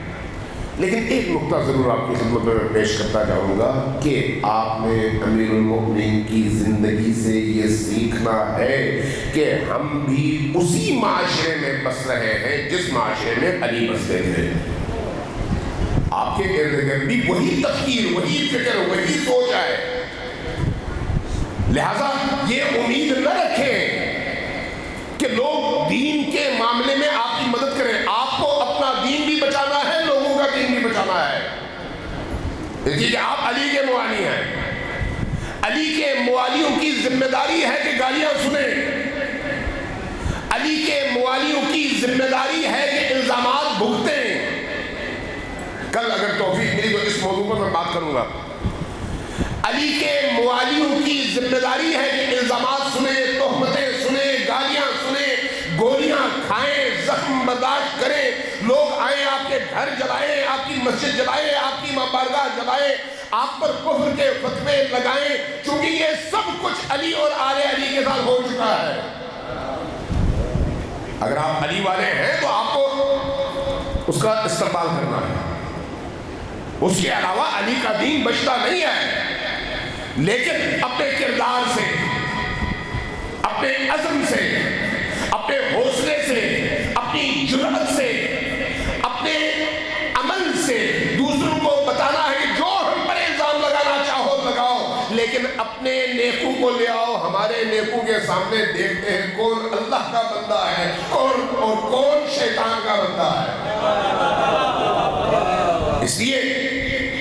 لیکن ایک نقطہ ضرور آپ کی خدمت میں پیش کرتا جاؤں گا کہ آپ نے امیر المؤمنین کی زندگی سے یہ سیکھنا ہے کہ ہم بھی اسی معاشرے میں بس رہے ہیں جس معاشرے میں علی بستے تھے۔ آپ کے ارد گرد بھی وہی تفکیر، وہی فکر، وہی سوچ ہے، لہذا یہ امید نہ رکھیں کہ لوگ دین کے معاملے میں آپ کی مدد کریں۔ آپ کو اپنا دین بھی بچانا ہے، لوگوں کا دین بھی بچانا ہے۔ دیکھیے کہ آپ علی کے موالی ہیں، علی کے موالیوں کی ذمہ داری ہے کہ گالیاں سنیں، علی کے موالیوں کی ذمہ داری ہے کہ الزامات بھگتیں۔ کل اگر توفیق ملی تو اس موضوع پر میں بات کروں گا۔ علی کے والیوں کی ذمہ داری ہے کہ الزامات سنیں، تہمتیں سنیں، گالیاں سنیں، گولیاں کھائیں، زخم برداشت کریں، لوگ آئیں آپ کے گھر جلائیں، آپ کی مسجد جلائیں، آپ کی بارگاہ جلائیں، آپ پر کفر کے فتوے لگائیں، چونکہ یہ سب کچھ علی اور آل علی کے ساتھ ہو چکا ہے۔ اگر آپ علی والے ہیں تو آپ کو اس کا استقبال کرنا ہے، اس کے علاوہ علی کا دین بچتا نہیں ہے۔ لیکن اپنے کردار سے، اپنے عزم سے، اپنے حوصلے سے، اپنی جرأت سے، اپنے عمل سے دوسروں کو بتانا ہے کہ جو ہم پر الزام لگانا چاہو لگاؤ، لیکن اپنے نیکو کو لے آؤ، ہمارے نیکو کے سامنے دیکھتے ہیں کون اللہ کا بندہ ہے اور کون شیطان کا بندہ ہے۔ اس لیے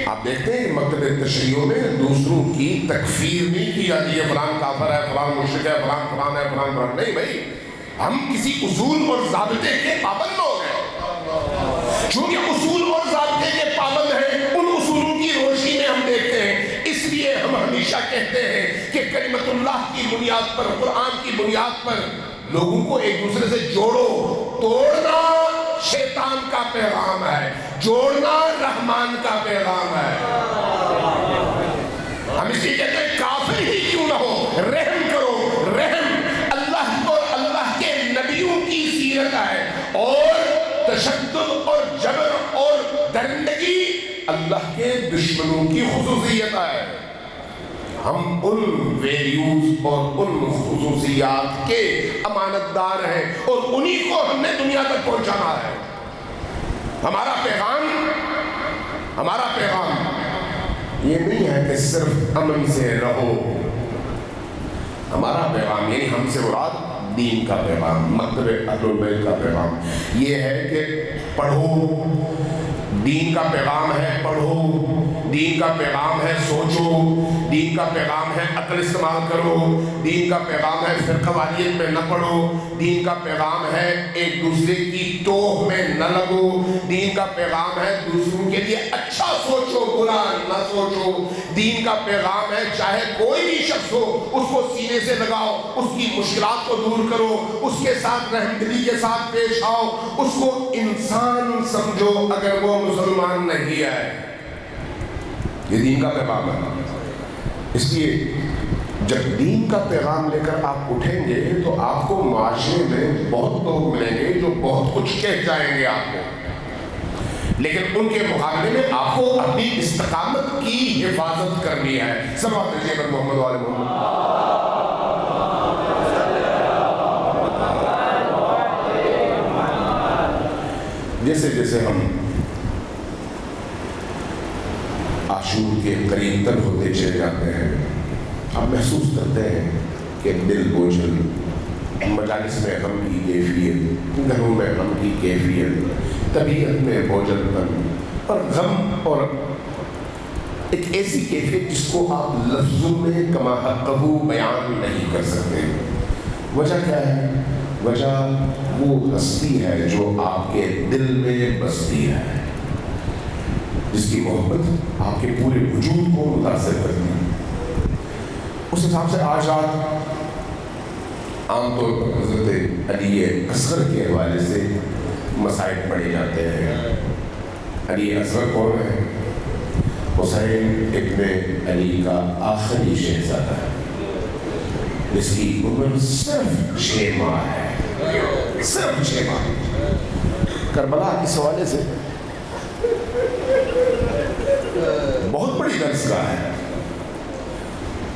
آپ دیکھتے ہیں مکتب تشریعوں میں دوسروں کی تکفیر نہیں کی جاتی ہے، فلان کافر ہے، فلان مشرک ہے، فلان فلان ہے، فلان فلان، نہیں بھائی، ہم کسی اصول اور ضابطے کے پابند لوگ ہیں۔ چونکہ اصول اور ضابطے کے پابند ہیں، ان اصولوں کی روشنی میں ہم دیکھتے ہیں، اس لیے ہم ہمیشہ کہتے ہیں کہ کلمت اللہ کی بنیاد پر، قرآن کی بنیاد پر لوگوں کو ایک دوسرے سے جوڑو۔ توڑنا شیطان کا پیغام ہے، جوڑنا رحمان کا پیغام ہے۔ ہم اس لیے کہتے ہیں کافر ہی کیوں نہ ہو، رحم کرو۔ رحم اللہ اور اللہ کے نبیوں کی سیرت ہے، اور تشدد اور جبر اور درندگی اللہ کے دشمنوں کی خصوصیت ہے۔ ہم ان ویلیوز اور ان خصوصیات کے امانت دار ہیں، اور انہی کو ہم نے دنیا تک پہنچانا ہے۔ ہمارا پیغام یہ نہیں ہے کہ صرف امن سے رہو، ہمارا پیغام یعنی ہم سے مراد دین کا پیغام، مکتب اہل البیت کا پیغام یہ ہے کہ پڑھو، دین کا پیغام ہے پڑھو، دین کا پیغام ہے سوچو، دین کا پیغام ہے عقل استعمال کرو، دین کا پیغام ہے فرقہ واریت میں نہ پڑھو، دین کا پیغام ہے ایک دوسرے کی توہ میں نہ لگو، دین کا پیغام ہے دوسروں کے لیے اچھا سوچو برا نہ سوچو، دین کا پیغام ہے چاہے کوئی بھی شخص ہو اس کو سینے سے لگاؤ، اس کی مشکلات کو دور کرو، اس کے ساتھ رحمدلی کے ساتھ پیش آؤ، اس کو انسان سمجھو اگر وہ مسلمان نہیں ہے۔ یہ دین کا پیغام ہے۔ اس لیے جب دین کا پیغام لے کر آپ اٹھیں گے تو آپ کو معاشرے میں بہت لوگ ملیں گے جو بہت کچھ کہہ جائیں گے آپ کو، لیکن ان کے مقابلے میں آپ کو اپنی استقامت کی حفاظت کرنی ہے۔ صلوات علی محمد و آل محمد۔ جیسے جیسے ہم عاشور کے قریب تر ہوتے چلے جاتے ہیں، آپ محسوس کرتے ہیں کہ دل بوجھل، مجالس میں غم کی کیفیت، گھروں میں غم کی کیفیت، طبیعت میں بوجھل پن اور غم، اور ایک ایسی کیفیت جس کو آپ لفظوں میں کما حقہ بیان نہیں کر سکتے۔ وجہ کیا ہے؟ وجہ وہ ہستی ہے جو آپ کے دل میں بستی ہے، جس کی محبت آپ کے پورے وجود کو متاثر کرتی ہے۔ اس حساب سے آج رات عام طور پر حضرت علی اصغر کے حوالے سے مسائل پڑھے جاتے ہیں۔ علی اصغر کون ہے؟ حسین ابن علی کا آخری شہزادہ ہے، جس کی عمر صرف 6 ماہ ہے، صرف 6 ماہ۔ کربلا اس حوالے سے بہت بڑی درسگاہ ہے۔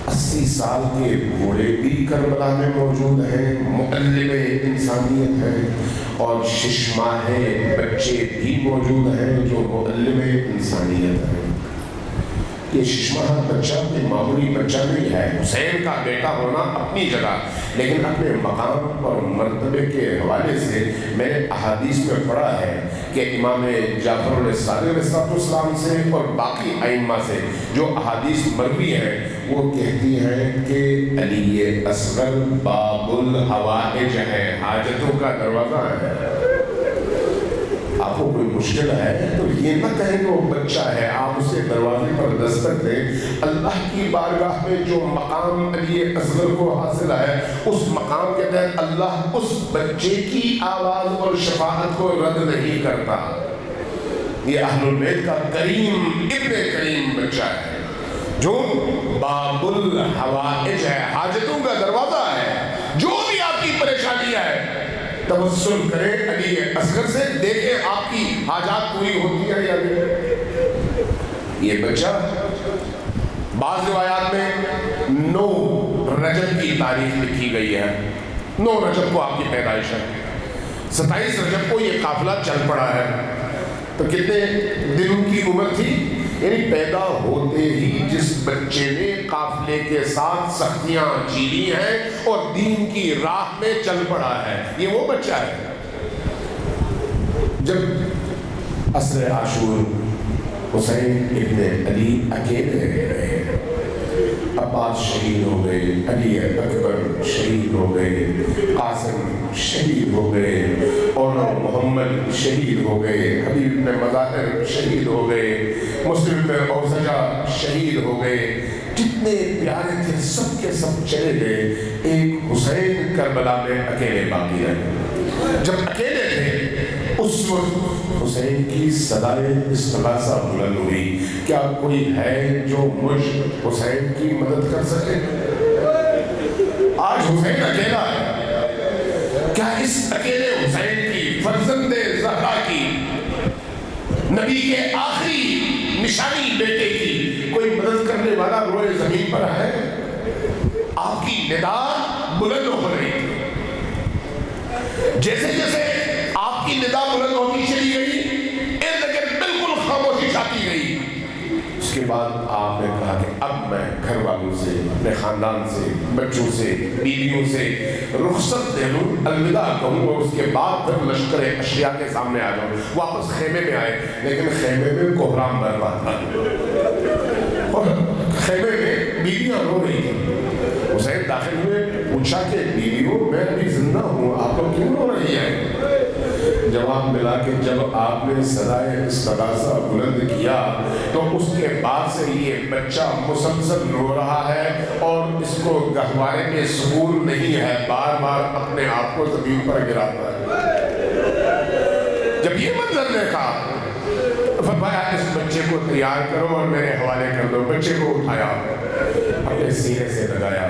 80 سال کے بوڑھے بھی کربلا میں موجود ہیں، معلم انسانیت ہیں، اور 6 ماہ بچے بھی موجود ہیں جو معلم انسانیت ہیں۔ یہ 6 ماہ بچہ کوئی معمولی بچہ نہیں ہے۔ حسین کا بیٹا ہونا اپنی جگہ، لیکن اپنے مقام اور مرتبے کے حوالے سے میں نے احادیث میں پڑھا ہے کہ امام جعفر الصادق علیہ السلام سے اور باقی ائمہ سے جو احادیث مروی ہیں وہ کہتی ہیں کہ علی اصغر باب الحوائج ہے، حاجتوں کا دروازہ ہے۔ آپ کو کوئی مشکل ہے تو یہ نہ کہیں کہ وہ بچہ ہے، آپ اسے دروازے پر دستک دیں۔ اللہ کی بارگاہ میں جو مقام علی اصغر کو حاصل ہے، اس مقام کے تحت اللہ اس بچے کی آواز اور شفاعت کو رد نہیں کرتا۔ یہ اہل البیت کا کریم ابن کریم بچہ ہے جو باب الحوائج ہے، حاجتوں کا دروازہ ہے۔ جو بھی آپ کی پریشانی ہے توسل کریں علی اصغر سے، دیکھیں آپ کی حاجات پوری ہوتی ہے یا نہیں۔ یہ بچہ بعض روایات میں 9 رجب کی تاریخ لکھی گئی ہے، 9 رجب کو آپ کی پیدائش ہے، 27 رجب کو یہ قافلہ چل پڑا ہے۔ تو کتنے دنوں کی عمر تھی؟ یعنی پیدا ہوتے ہی جس بچے نے قافلے کے ساتھ سختیاں جھیلی ہیں اور دین کی راہ میں چل پڑا ہے، یہ وہ بچہ ہے۔ جب عصر عاشور حسین ابن علی اکیلے رہے، عباس شہید ہو گئے، علی اکبر شہید ہو گئے، قاسم شہید ہو گئے، اور محمد شہید ہو گئے، حبیب بن مظاہر شہید ہو گئے، مسلم بن اوسجہ شہید ہو گئے، جتنے پیارے تھے سب کے سب چلے گئے، ایک حسین کربلا میں اکیلے باقی رہے۔ جب اکیلے تھے اس وقت حسین کی صدائے استغاثہ بلند ہوئی، کیا کوئی ہے جو مجھ حسین کی مدد کر سکے؟ آج حسین اکیلا ہے، کیا اس اکیلے حسین کی فرزند زہرا کی، نبی کے آخری نشانی بیٹے کی کوئی مدد کرنے والا روئے زمین پر ہے؟ آپ کی ندا بلند ہو رہی تھی، جیسے جیسے آپ کی ندا بلند ہوتی چلی گئی، ارد گرد بالکل خاموشی چھاتی گئی۔ اس کے بعد آپ نے کہا کہ اب میں گھر والوں سے، اپنے خاندان سے، بچوں سے، بیویوں سے رخصت دے لوں، الوداع کہوں، اور اس کے بعد پھر لشکر اشیاء کے سامنے آ جاؤں۔ واپس خیمے میں آئے، لیکن خیمے میں کوہرام برپا تھا اور خیمے میں بیویاں رو رہی تھیں۔ حسین داخل ہوئے، پوچھا کہ بیویوں میں ابھی زندہ ہوں، آپ کو کیوں رو رہی ہیں؟ جواب ملا کہ جب آپ نے صدائے استغاثہ بلند کیا تو اس کے بعد سے یہ بچہ مسلسل رو رہا ہے اور اس کو گہوارے میں سکون نہیں ہے، بار بار اپنے آپ کو زمین پر گراتا ہے۔ جب یہ منظر دیکھا فرمایا اس بچے کو تیار کرو اور میرے حوالے کر دو۔ بچے کو اٹھایا، اپنے سینے سے لگایا،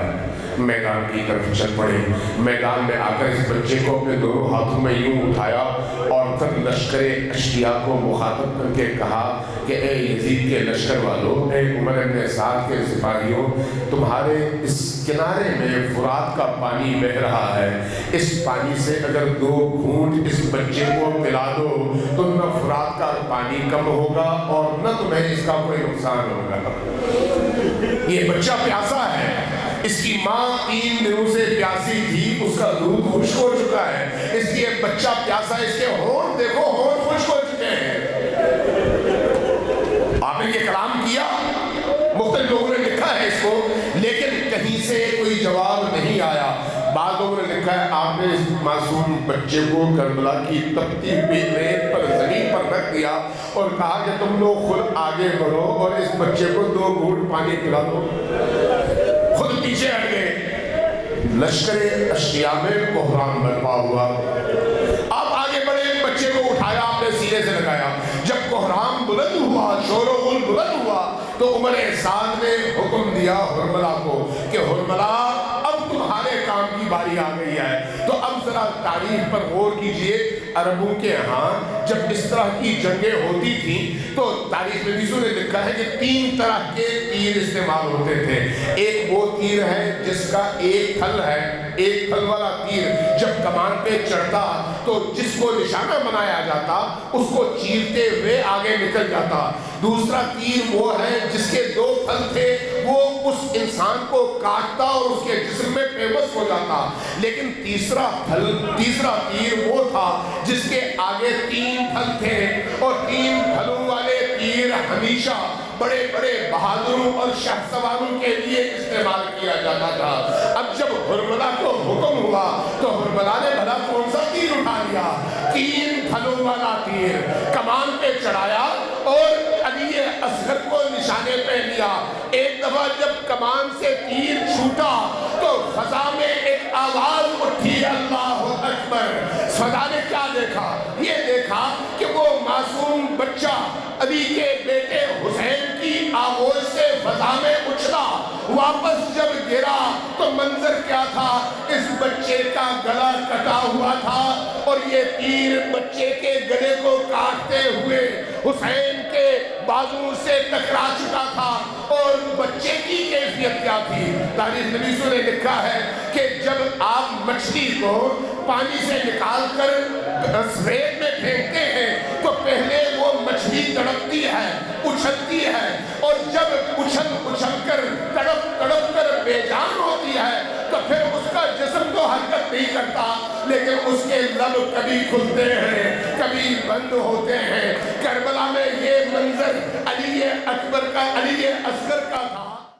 میدان کی طرف چل پڑے۔ میدان میں آ کر اس بچے کو اپنے دونوں ہاتھوں میں یوں اٹھایا اور پھر لشکر اشتیا کو مخاطب کر کے کہا کہ اے یزید کے لشکر والوں، اے عمر بن سعد کے سپاہیوں، تمہارے اس کنارے میں فرات کا پانی بہہ رہا ہے، اس پانی سے اگر 2 گھونٹ اس بچے کو پلا دو تو نہ فرات کا پانی کم ہوگا اور نہ تمہیں اس کا کوئی نقصان ہوگا۔ یہ بچہ پیاسا ہے، اس کی ماں 3 دنوں سے پیاسی تھی، اس کا دودھ خشک ہو چکا ہے، اس لیے بچہ پیاسا، اس کے ہونٹ دیکھو، ہونٹ خشک ہو چکے ہیں۔ آپ نے یہ کلام کیا، مختلف لوگوں نے لکھا ہے اس کو، لیکن کہیں سے کوئی جواب نہیں آیا۔ بعض لوگوں نے لکھا ہے آپ نے اس معصوم بچے کو کربلا کی تپتی ہوئی ریت پر زمین پر رکھ دیا اور کہا کہ تم لوگ خود آگے بڑھو اور اس بچے کو 2 گھونٹ پانی پلا دو۔ خود پیچھے ہٹ گئے، لشکر اشتیا میں کوہرام برپا ہوا۔ آپ آگے بڑھے، بچے کو اٹھایا، اپنے سینے سے لگایا۔ جب کوہرام بلند ہوا، شور و غل بلند ہوا تو عمر سعد نے حکم دیا حرملہ کو کہ حرملہ اب تمہارے کام کی باری آ گئی ہے۔ تو اب ذرا تاریخ پر غور کیجئے، عربوں کے ہاں جب اس طرح کی جنگیں ہوتی تھیں تو تاریخ نویسوں نے لکھا ہے کہ 3 طرح کے تیر استعمال ہوتے تھے۔ ایک وہ تیر ہے جس کا ایک تھل ہے، ایک تھل والا تیر جب کمان پہ چڑھتا تو جس کو نشانہ بنایا جاتا اس کو چیرتے ہوئے آگے نکل جاتا۔ دوسرا تیر وہ ہے جس کے 2 تھل تھے، وہ اس انسان کو کاٹتا اور اس کے جسم میں پیوست ہو جاتا۔ لیکن تیسرا تیر وہ تھا جس کے آگے 3 تھل تھے اور 3 تھلوں والے تیر ہمیشہ بڑے بڑے بہادروں اور شہسواروں کے لیے استعمال کیا جاتا تھا۔ اب جب حرملہ کو حکم ہوا تو حرملہ نے بھلا کون سا تیر اٹھا لیا؟ 3 پھلوں والا تیر کمان پہ چڑھایا اور علی اصغر کو نشانے پہ لیا۔ ایک دفعہ جب کمان سے تیر چھوٹا تو فضا میں ایک آواز اٹھی، اللہ اکبر۔ فضا نے کیا دیکھا؟ یہ دیکھا کہ وہ معصوم بچہ علی کے بیٹے حسین کی آغوش سے فضا میں اچھلا، واپس جب گرا تو منظر کیا تھا؟ اس بچے کا گلا کٹا ہوا تھا اور یہ تیر بچے کے گلے کو کاٹتے ہوئے حسین کے بازو سے ٹکرا چکا تھا۔ اور بچے کی کیفیت کیا تھی؟ تاریخ نویسوں نے لکھا ہے کہ جب آپ مچھلی کو پانی سے نکال کر ریت میں پھینکتے ہیں تو پہلے وہ مچھلی تڑپتی ہے، اچھلتی ہے، اور جب اچھل کر تڑپ کر بے جان ہوتی ہے تو پھر اس کا جسم تو حرکت نہیں کرتا، لیکن اس کے لب کبھی کھلتے ہیں کبھی بند ہوتے ہیں۔ کربلا میں یہ منظر علی اصغر کا